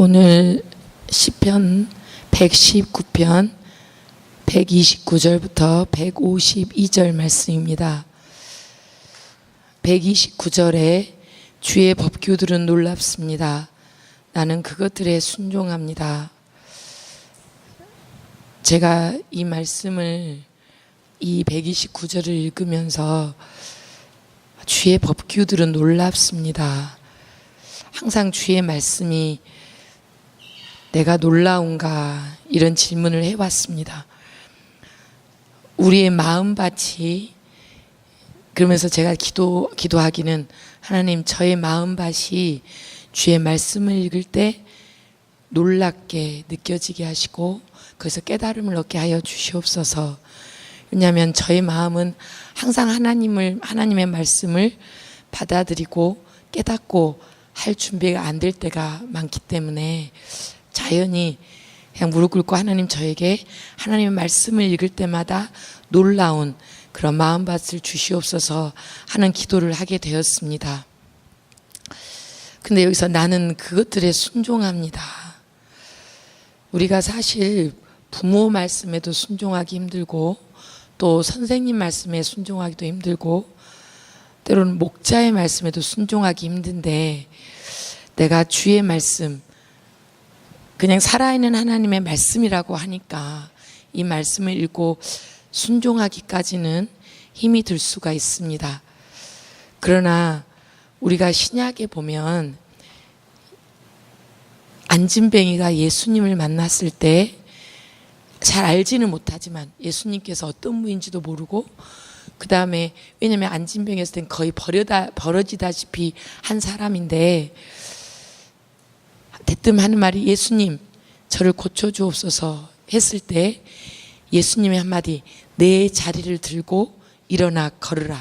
오늘 시편 119편 129절부터 152절 말씀입니다. 129절에 주의 법규들은 놀랍습니다. 나는 그것들에 순종합니다. 제가 이 말씀을 이 129절을 읽으면서 주의 법규들은 놀랍습니다. 항상 주의 말씀이 내가 놀라운가 이런 질문을 해왔습니다. 우리의 마음밭이, 그러면서 제가 기도하기는 하나님, 저의 마음밭이 주의 말씀을 읽을 때 놀랍게 느껴지게 하시고 그래서 깨달음을 얻게 하여 주시옵소서. 왜냐하면 저의 마음은 항상 하나님의 말씀을 받아들이고 깨닫고 할 준비가 안 될 때가 많기 때문에 자연히 그냥 무릎 꿇고 하나님, 저에게 하나님의 말씀을 읽을 때마다 놀라운 그런 마음밭을 주시옵소서 하는 기도를 하게 되었습니다. 근데 여기서 나는 그것들에 순종합니다. 우리가 사실 부모 말씀에도 순종하기 힘들고 또 선생님 말씀에 순종하기도 힘들고 때로는 목자의 말씀에도 순종하기 힘든데, 내가 주의 말씀, 그냥 살아있는 하나님의 말씀이라고 하니까 이 말씀을 읽고 순종하기까지는 힘이 들 수가 있습니다. 그러나 우리가 신약에 보면 안진뱅이가 예수님을 만났을 때 잘 알지는 못하지만 예수님께서 어떤 분인지도 모르고, 그 다음에 왜냐면 안진뱅이였을 땐 거의 버려지다시피 한 사람인데 대뜸 하는 말이 예수님 저를 고쳐주옵소서 했을 때 예수님의 한마디, 내 자리를 들고 일어나 걸으라.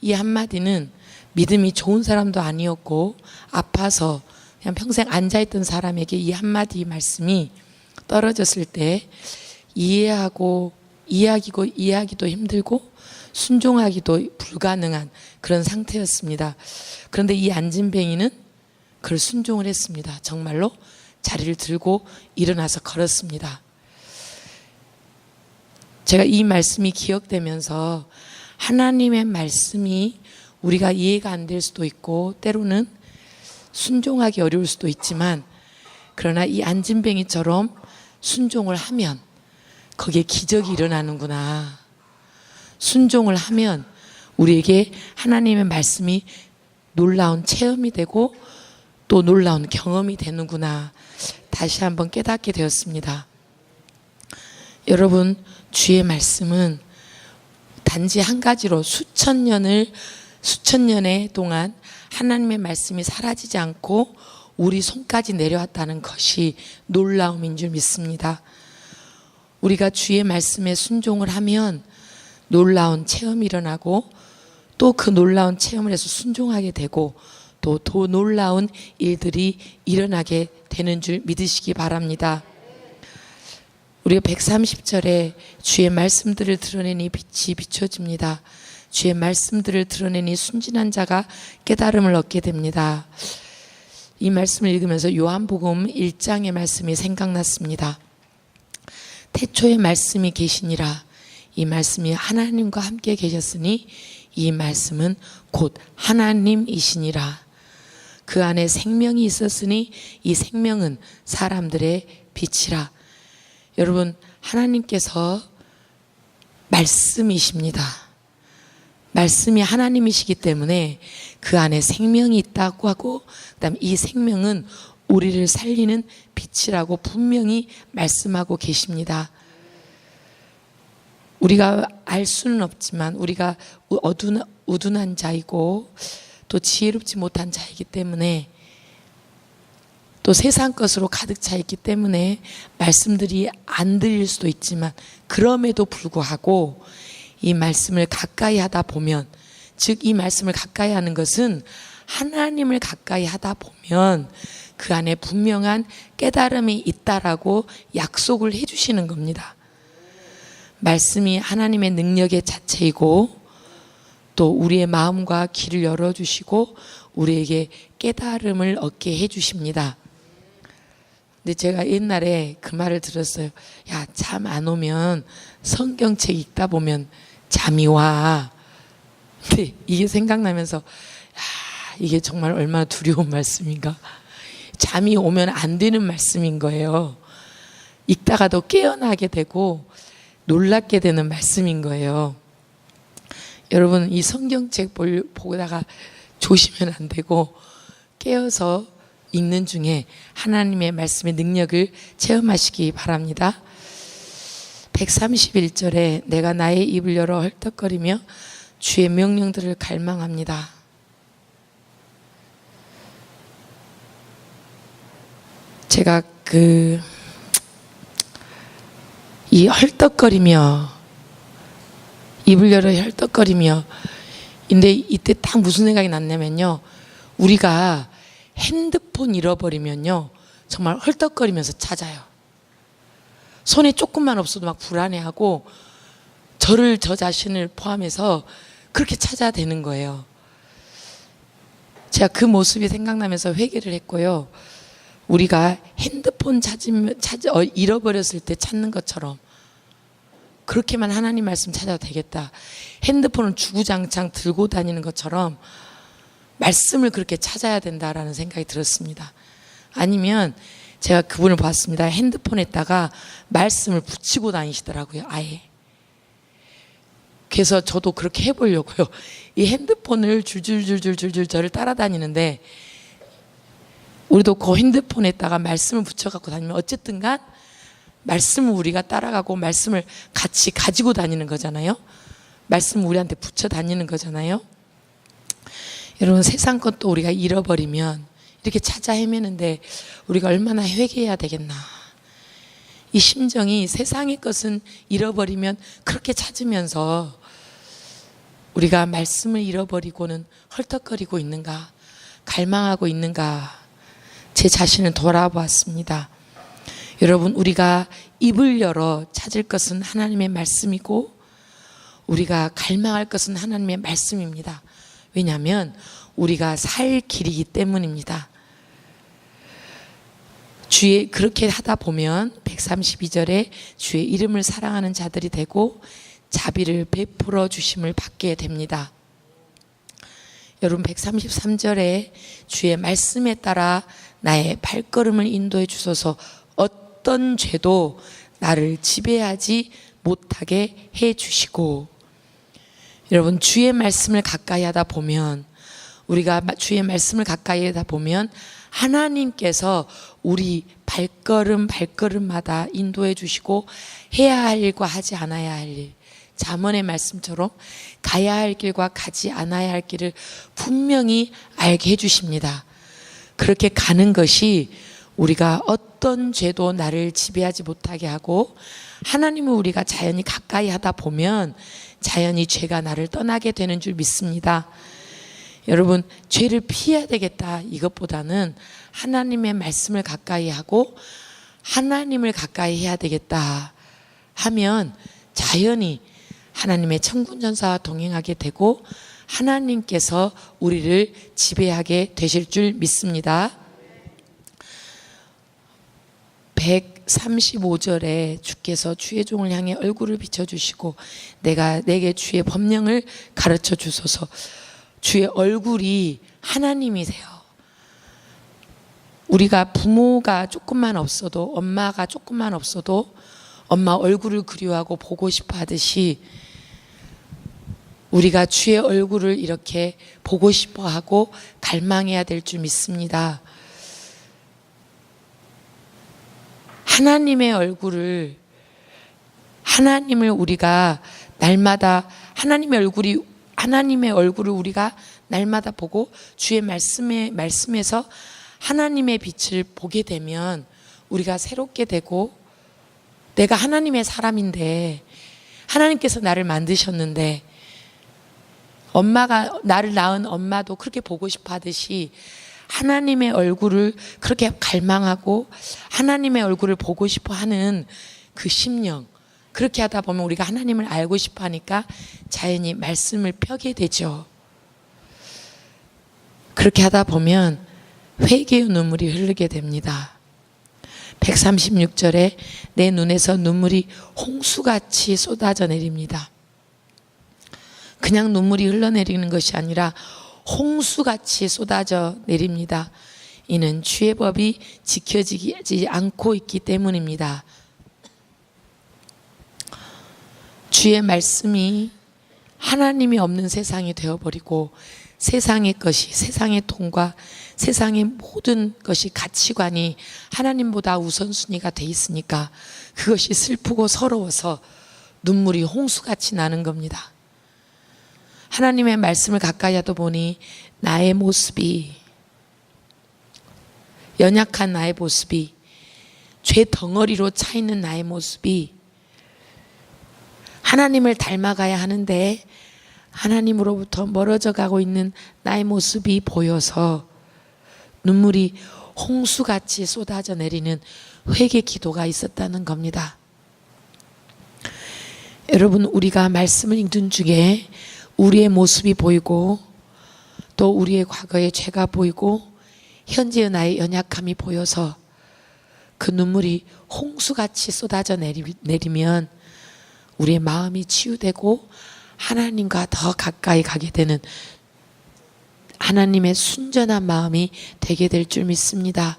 이 한마디는 믿음이 좋은 사람도 아니었고 아파서 그냥 평생 앉아있던 사람에게 이 한마디 말씀이 떨어졌을 때 이해하기도 힘들고 순종하기도 불가능한 그런 상태였습니다. 그런데 이 안진뱅이는 그걸 순종을 했습니다. 정말로 자리를 들고 일어나서 걸었습니다. 제가 이 말씀이 기억되면서 하나님의 말씀이 우리가 이해가 안 될 수도 있고 때로는 순종하기 어려울 수도 있지만, 그러나 이 안진뱅이처럼 순종을 하면 거기에 기적이 일어나는구나. 순종을 하면 우리에게 하나님의 말씀이 놀라운 체험이 되고 또 놀라운 경험이 되는구나. 다시 한번 깨닫게 되었습니다. 여러분, 주의 말씀은 단지 한 가지로 수천 년의 동안 하나님의 말씀이 사라지지 않고 우리 손까지 내려왔다는 것이 놀라움인 줄 믿습니다. 우리가 주의 말씀에 순종을 하면 놀라운 체험이 일어나고 또 그 놀라운 체험을 해서 순종하게 되고 또 더 놀라운 일들이 일어나게 되는 줄 믿으시기 바랍니다. 우리가 130절에 주의 말씀들을 드러내니 빛이 비춰집니다. 주의 말씀들을 드러내니 순진한 자가 깨달음을 얻게 됩니다. 이 말씀을 읽으면서 요한복음 1장의 말씀이 생각났습니다. 태초에 말씀이 계시니라. 이 말씀이 하나님과 함께 계셨으니 이 말씀은 곧 하나님이시니라. 그 안에 생명이 있었으니 이 생명은 사람들의 빛이라. 여러분, 하나님께서 말씀이십니다. 말씀이 하나님이시기 때문에 그 안에 생명이 있다고 하고, 그다음 이 생명은 우리를 살리는 빛이라고 분명히 말씀하고 계십니다. 우리가 알 수는 없지만 우리가 우둔한 자이고 또 지혜롭지 못한 자이기 때문에 또 세상 것으로 가득 차 있기 때문에 말씀들이 안 들릴 수도 있지만, 그럼에도 불구하고 이 말씀을 가까이 하다 보면, 즉 이 말씀을 가까이 하는 것은 하나님을 가까이 하다 보면 그 안에 분명한 깨달음이 있다라고 약속을 해주시는 겁니다. 말씀이 하나님의 능력의 자체이고 또 우리의 마음과 귀를 열어주시고 우리에게 깨달음을 얻게 해주십니다. 근데 제가 옛날에 그 말을 들었어요. 야, 잠 안 오면 성경책 읽다 보면 잠이 와. 근데 이게 생각나면서 야, 이게 정말 얼마나 두려운 말씀인가. 잠이 오면 안 되는 말씀인 거예요. 읽다가도 깨어나게 되고 놀랍게 되는 말씀인 거예요. 여러분, 이 성경책 보다가 조시면 안 되고 깨어서 읽는 중에 하나님의 말씀의 능력을 체험하시기 바랍니다. 131절에 내가 나의 입을 열어 헐떡거리며 주의 명령들을 갈망합니다. 제가 이 헐떡거리며 입을 열어 헐떡거리며 근데 이때 딱 무슨 생각이 났냐면요, 우리가 핸드폰 잃어버리면요 정말 헐떡거리면서 찾아요. 손에 조금만 없어도 막 불안해하고 저 자신을 포함해서 그렇게 찾아야 되는 거예요. 제가 그 모습이 생각나면서 회개를 했고요. 우리가 핸드폰 잃어버렸을 때 찾는 것처럼 그렇게만 하나님 말씀 찾아도 되겠다. 핸드폰을 주구장창 들고 다니는 것처럼 말씀을 그렇게 찾아야 된다라는 생각이 들었습니다. 아니면 제가 그분을 봤습니다. 핸드폰에다가 말씀을 붙이고 다니시더라고요, 아예. 그래서 저도 그렇게 해보려고요. 이 핸드폰을 줄줄줄줄줄줄 저를 따라다니는데, 우리도 그 핸드폰에다가 말씀을 붙여갖고 다니면 어쨌든 간 말씀을 우리가 따라가고 말씀을 같이 가지고 다니는 거잖아요. 말씀을 우리한테 붙여 다니는 거잖아요. 여러분, 세상 것도 우리가 잃어버리면 이렇게 찾아 헤매는데 우리가 얼마나 회개해야 되겠나. 이 심정이 세상의 것은 잃어버리면 그렇게 찾으면서 우리가 말씀을 잃어버리고는 헐떡거리고 있는가, 갈망하고 있는가, 제 자신을 돌아보았습니다. 여러분, 우리가 입을 열어 찾을 것은 하나님의 말씀이고 우리가 갈망할 것은 하나님의 말씀입니다. 왜냐하면 우리가 살 길이기 때문입니다. 그렇게 하다 보면 132절에 주의 이름을 사랑하는 자들이 되고 자비를 베풀어 주심을 받게 됩니다. 여러분, 133절에 주의 말씀에 따라 나의 발걸음을 인도해 주소서, 어떤 죄도 나를 지배하지 못하게 해 주시고. 여러분, 주의 말씀을 가까이 하다 보면, 우리가 주의 말씀을 가까이 하다 보면 하나님께서 우리 발걸음마다 인도해 주시고 해야 할 일과 하지 않아야 할 일, 잠언의 말씀처럼 가야 할 길과 가지 않아야 할 길을 분명히 알게 해주십니다. 그렇게 가는 것이 우리가 어떤 죄도 나를 지배하지 못하게 하고, 하나님을 우리가 자연히 가까이 하다 보면 자연히 죄가 나를 떠나게 되는 줄 믿습니다. 여러분, 죄를 피해야 되겠다 이것보다는 하나님의 말씀을 가까이 하고 하나님을 가까이 해야 되겠다 하면 자연히 하나님의 천군천사와 동행하게 되고 하나님께서 우리를 지배하게 되실 줄 믿습니다. 135절에 주께서 주의 종을 향해 얼굴을 비춰주시고 내게 주의 법령을 가르쳐 주소서. 주의 얼굴이 하나님이세요. 우리가 부모가 조금만 없어도, 엄마가 조금만 없어도 엄마 얼굴을 그리워하고 보고 싶어 하듯이 우리가 주의 얼굴을 이렇게 보고 싶어 하고 갈망해야 될 줄 믿습니다. 하나님을 우리가 날마다 하나님의 얼굴을 우리가 날마다 보고 주의 말씀에서 하나님의 빛을 보게 되면 우리가 새롭게 되고, 내가 하나님의 사람인데 하나님께서 나를 만드셨는데, 나를 낳은 엄마도 그렇게 보고 싶어 하듯이 하나님의 얼굴을 그렇게 갈망하고 하나님의 얼굴을 보고 싶어 하는 그 심령, 그렇게 하다 보면 우리가 하나님을 알고 싶어 하니까 자연히 말씀을 펴게 되죠. 그렇게 하다 보면 회개의 눈물이 흐르게 됩니다. 136절에 내 눈에서 눈물이 홍수같이 쏟아져 내립니다. 그냥 눈물이 흘러내리는 것이 아니라 홍수같이 쏟아져 내립니다. 이는 주의 법이 지켜지지 않고 있기 때문입니다. 주의 말씀이 하나님이 없는 세상이 되어버리고 세상의 것이, 세상의 돈과 세상의 모든 것이 가치관이 하나님보다 우선순위가 돼 있으니까 그것이 슬프고 서러워서 눈물이 홍수같이 나는 겁니다. 하나님의 말씀을 가까이 하다 보니 나의 모습이, 연약한 나의 모습이, 죄 덩어리로 차 있는 나의 모습이 하나님을 닮아가야 하는데 하나님으로부터 멀어져 가고 있는 나의 모습이 보여서 눈물이 홍수같이 쏟아져 내리는 회개 기도가 있었다는 겁니다. 여러분, 우리가 말씀을 읽는 중에 우리의 모습이 보이고 또 우리의 과거의 죄가 보이고 현재의 나의 연약함이 보여서 그 눈물이 홍수같이 쏟아져 내리면 우리의 마음이 치유되고 하나님과 더 가까이 가게 되는 하나님의 순전한 마음이 되게 될 줄 믿습니다.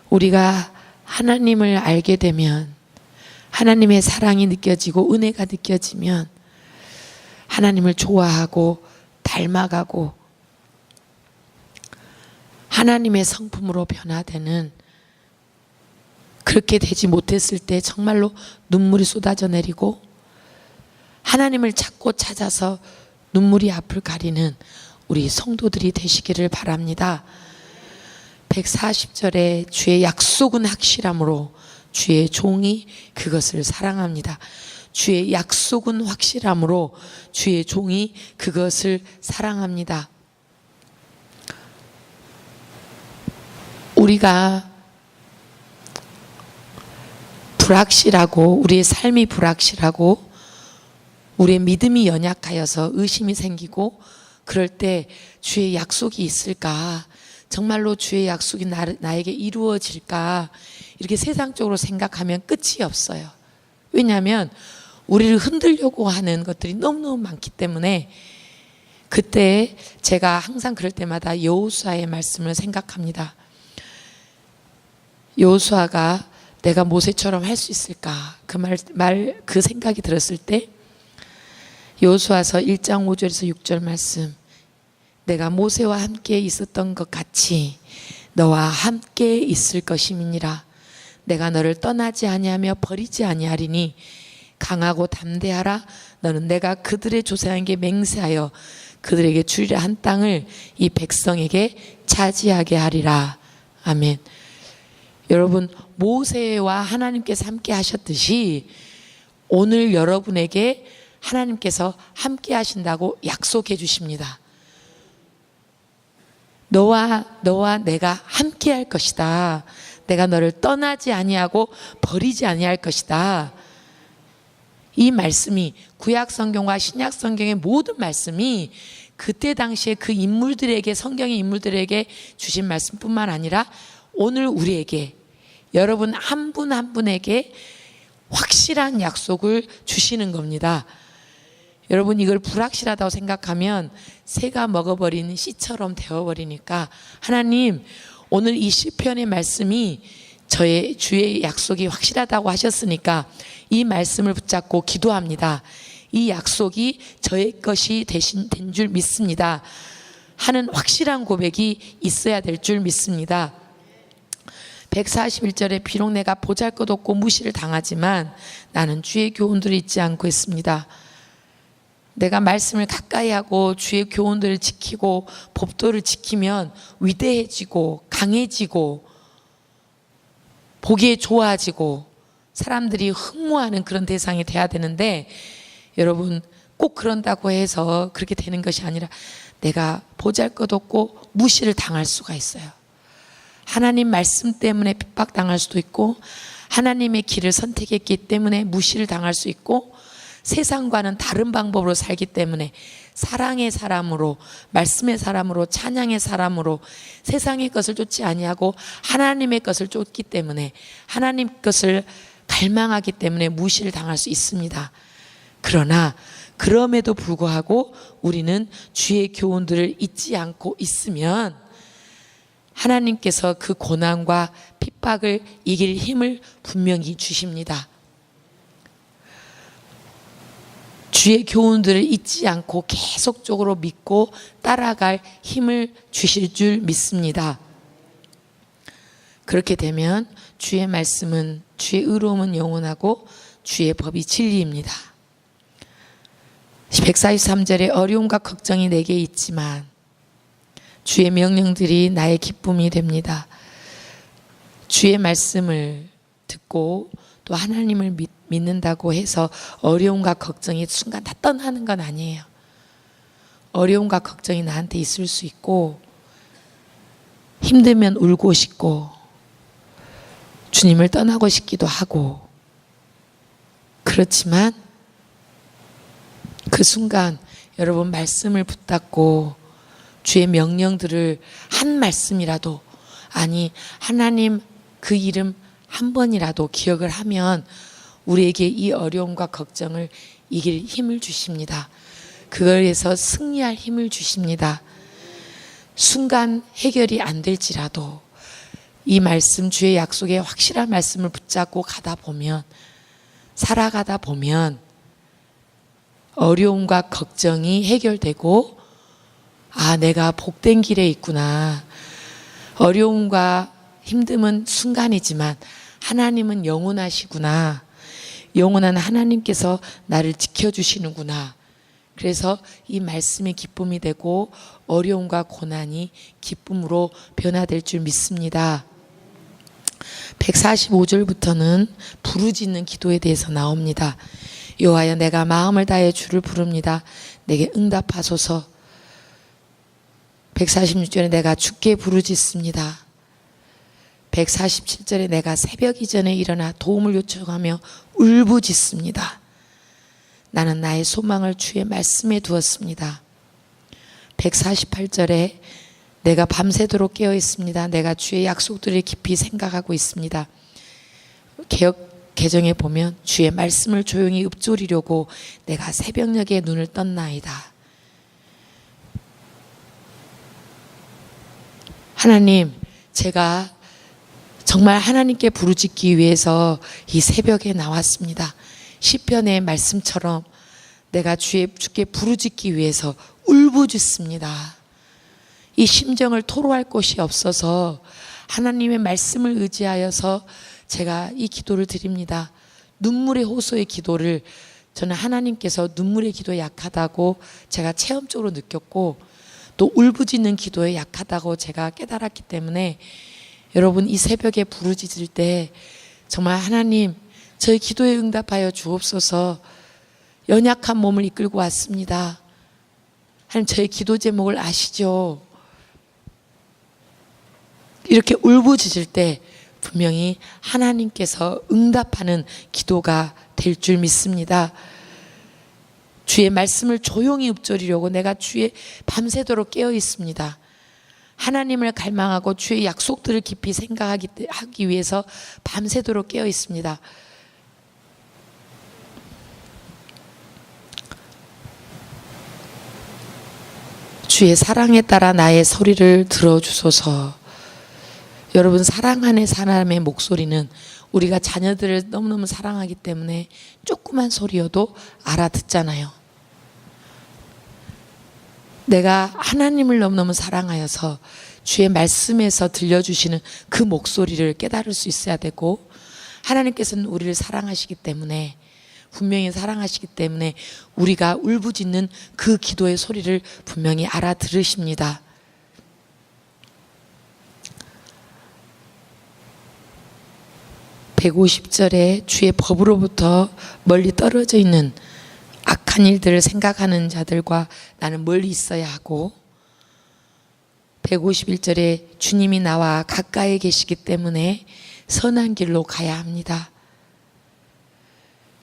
우리가 하나님을 알게 되면, 하나님의 사랑이 느껴지고 은혜가 느껴지면 하나님을 좋아하고 닮아가고 하나님의 성품으로 변화되는, 그렇게 되지 못했을 때 정말로 눈물이 쏟아져 내리고 하나님을 찾고 찾아서 눈물이 앞을 가리는 우리 성도들이 되시기를 바랍니다. 140절에 주의 약속은 확실함으로 주의 종이 그것을 사랑합니다. 주의 약속은 확실함으로 주의 종이 그것을 사랑합니다. 우리가 불확실하고 우리의 삶이 불확실하고 우리의 믿음이 연약하여서 의심이 생기고 그럴 때 주의 약속이 있을까? 정말로 주의 약속이 나에게 이루어질까? 이렇게 세상적으로 생각하면 끝이 없어요. 왜냐하면 우리를 흔들려고 하는 것들이 너무너무 많기 때문에 그때 제가 항상 그럴 때마다 여호수아의 말씀을 생각합니다. 여호수아가 내가 모세처럼 할 수 있을까? 그 생각이 들었을 때 여호수아서 1장 5절에서 6절 말씀, 내가 모세와 함께 있었던 것 같이 너와 함께 있을 것임이니라. 내가 너를 떠나지 아니하며 버리지 아니하리니 강하고 담대하라. 너는 내가 그들의 조상에게 맹세하여 그들에게 주리라 한 땅을 이 백성에게 차지하게 하리라. 아멘. 여러분, 모세와 하나님께서 함께 하셨듯이 오늘 여러분에게 하나님께서 함께 하신다고 약속해 주십니다. 너와 내가 함께 할 것이다. 내가 너를 떠나지 아니하고 버리지 아니할 것이다. 이 말씀이 구약 성경과 신약 성경의 모든 말씀이 그때 당시에 그 인물들에게, 성경의 인물들에게 주신 말씀뿐만 아니라 오늘 우리에게, 여러분 한 분 한 분에게 확실한 약속을 주시는 겁니다. 여러분, 이걸 불확실하다고 생각하면 새가 먹어버린 씨처럼 되어버리니까 하나님, 오늘 이 시편의 말씀이 저의 주의 약속이 확실하다고 하셨으니까 이 말씀을 붙잡고 기도합니다. 이 약속이 저의 것이 된 줄 믿습니다 하는 확실한 고백이 있어야 될 줄 믿습니다. 141절에 비록 내가 보잘것없고 무시를 당하지만 나는 주의 교훈들을 잊지 않고 있습니다. 내가 말씀을 가까이 하고 주의 교훈들을 지키고 법도를 지키면 위대해지고 강해지고 보기에 좋아지고 사람들이 흠모하는 그런 대상이 돼야 되는데, 여러분 꼭 그런다고 해서 그렇게 되는 것이 아니라 내가 보잘것없고 무시를 당할 수가 있어요. 하나님 말씀 때문에 핍박당할 수도 있고 하나님의 길을 선택했기 때문에 무시를 당할 수 있고 세상과는 다른 방법으로 살기 때문에 사랑의 사람으로, 말씀의 사람으로, 찬양의 사람으로 세상의 것을 쫓지 아니하고 하나님의 것을 쫓기 때문에, 하나님 것을 갈망하기 때문에 무시를 당할 수 있습니다. 그러나 그럼에도 불구하고 우리는 주의 교훈들을 잊지 않고 있으면 하나님께서 그 고난과 핍박을 이길 힘을 분명히 주십니다. 주의 교훈들을 잊지 않고 계속적으로 믿고 따라갈 힘을 주실 줄 믿습니다. 그렇게 되면 주의 말씀은, 주의 의로움은 영원하고 주의 법이 진리입니다. 143절에 어려움과 걱정이 내게 있지만 주의 명령들이 나의 기쁨이 됩니다. 주의 말씀을 듣고 또 하나님을 믿는다고 해서 어려움과 걱정이 순간 다 떠나는 건 아니에요. 어려움과 걱정이 나한테 있을 수 있고, 힘들면 울고 싶고 주님을 떠나고 싶기도 하고, 그렇지만 그 순간 여러분 말씀을 붙잡고 주의 명령들을 한 말씀이라도, 아니 하나님 그 이름 한 번이라도 기억을 하면 우리에게 이 어려움과 걱정을 이길 힘을 주십니다. 그걸 위해서 승리할 힘을 주십니다. 순간 해결이 안 될지라도 이 말씀, 주의 약속의 확실한 말씀을 붙잡고 가다 보면, 살아가다 보면 어려움과 걱정이 해결되고, 아, 내가 복된 길에 있구나. 어려움과 힘듦은 순간이지만 하나님은 영원하시구나. 영원한 하나님께서 나를 지켜주시는구나. 그래서 이 말씀이 기쁨이 되고 어려움과 고난이 기쁨으로 변화될 줄 믿습니다. 145절부터는 부르짖는 기도에 대해서 나옵니다. 여호와여, 내가 마음을 다해 주를 부릅니다. 내게 응답하소서. 146절에 내가 주께 부르짖습니다. 147절에 내가 새벽 이전에 일어나 도움을 요청하며 울부짖습니다. 나는 나의 소망을 주의 말씀에 두었습니다. 148절에 내가 밤새도록 깨어 있습니다. 내가 주의 약속들을 깊이 생각하고 있습니다. 개역 개정에 보면 주의 말씀을 조용히 읊조리려고 내가 새벽녘에 눈을 떴나이다. 하나님, 제가 정말 하나님께 부르짖기 위해서 이 새벽에 나왔습니다. 시편의 말씀처럼 내가 주께 부르짖기 위해서 울부짖습니다. 이 심정을 토로할 곳이 없어서 하나님의 말씀을 의지하여서 제가 이 기도를 드립니다. 눈물의 호소의 기도를 저는 하나님께서 눈물의 기도에 약하다고 제가 체험적으로 느꼈고, 또 울부짖는 기도에 약하다고 제가 깨달았기 때문에 여러분 이 새벽에 부르짖을 때 정말 하나님, 저희 기도에 응답하여 주옵소서. 연약한 몸을 이끌고 왔습니다. 하나님, 저희 기도 제목을 아시죠? 이렇게 울부짖을 때 분명히 하나님께서 응답하는 기도가 될 줄 믿습니다. 주의 말씀을 조용히 읊조리려고 내가 주의 밤새도록 깨어 있습니다. 하나님을 갈망하고 주의 약속들을 깊이 생각하기 위해서 밤새도록 깨어 있습니다. 주의 사랑에 따라 나의 소리를 들어주소서. 여러분, 사랑하는 사람의 목소리는 우리가 자녀들을 너무너무 사랑하기 때문에 조그만 소리여도 알아듣잖아요. 내가 하나님을 너무너무 사랑하여서 주의 말씀에서 들려주시는 그 목소리를 깨달을 수 있어야 되고, 하나님께서는 우리를 사랑하시기 때문에, 분명히 사랑하시기 때문에 우리가 울부짖는 그 기도의 소리를 분명히 알아들으십니다. (150절에) 주의 법으로부터 멀리 떨어져 있는 악한 일들을 생각하는 자들과 나는 멀리 있어야 하고, 151절에 주님이 나와 가까이 계시기 때문에 선한 길로 가야 합니다.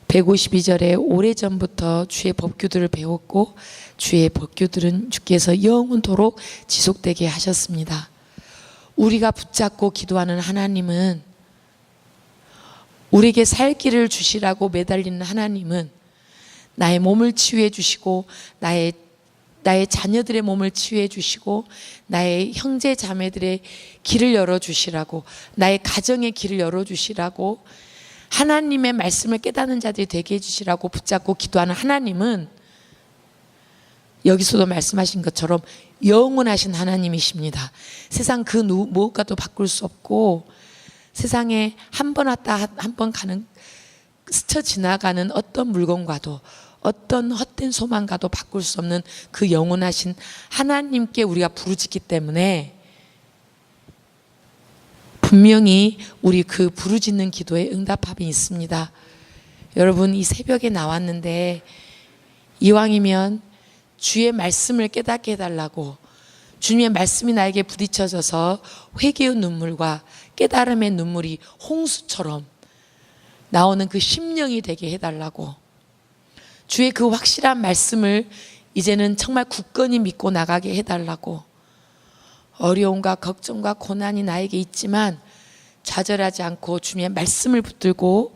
152절에 오래전부터 주의 법규들을 배웠고 주의 법규들은 주께서 영원토록 지속되게 하셨습니다. 우리가 붙잡고 기도하는 하나님은, 우리에게 살 길을 주시라고 매달리는 하나님은 나의 몸을 치유해 주시고 나의 자녀들의 몸을 치유해 주시고 나의 형제 자매들의 길을 열어주시라고, 나의 가정의 길을 열어주시라고, 하나님의 말씀을 깨닫는 자들이 되게 해주시라고 붙잡고 기도하는 하나님은 여기서도 말씀하신 것처럼 영원하신 하나님이십니다. 세상 그 무엇과도 바꿀 수 없고, 세상에 한 번 왔다 한 번 가는, 스쳐 지나가는 어떤 물건과도 어떤 헛된 소망과도 바꿀 수 없는 그 영원하신 하나님께 우리가 부르짖기 때문에 분명히 우리 그 부르짖는 기도에 응답함이 있습니다. 여러분, 이 새벽에 나왔는데 이왕이면 주의 말씀을 깨닫게 해달라고, 주님의 말씀이 나에게 부딪혀져서 회개의 눈물과 깨달음의 눈물이 홍수처럼 나오는 그 심령이 되게 해달라고, 주의 그 확실한 말씀을 이제는 정말 굳건히 믿고 나가게 해달라고, 어려움과 걱정과 고난이 나에게 있지만 좌절하지 않고 주님의 말씀을 붙들고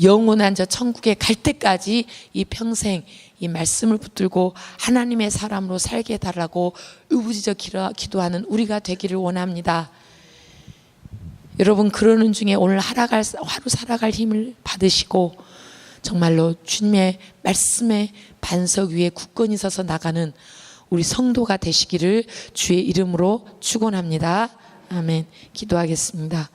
영원한 저 천국에 갈 때까지 이 평생 이 말씀을 붙들고 하나님의 사람으로 살게 해달라고 의부지적 기도하는 우리가 되기를 원합니다. 여러분, 그러는 중에 오늘 하루 살아갈 힘을 받으시고 정말로 주님의 말씀의 반석 위에 굳건히 서서 나가는 우리 성도가 되시기를 주의 이름으로 축원합니다. 아멘. 기도하겠습니다.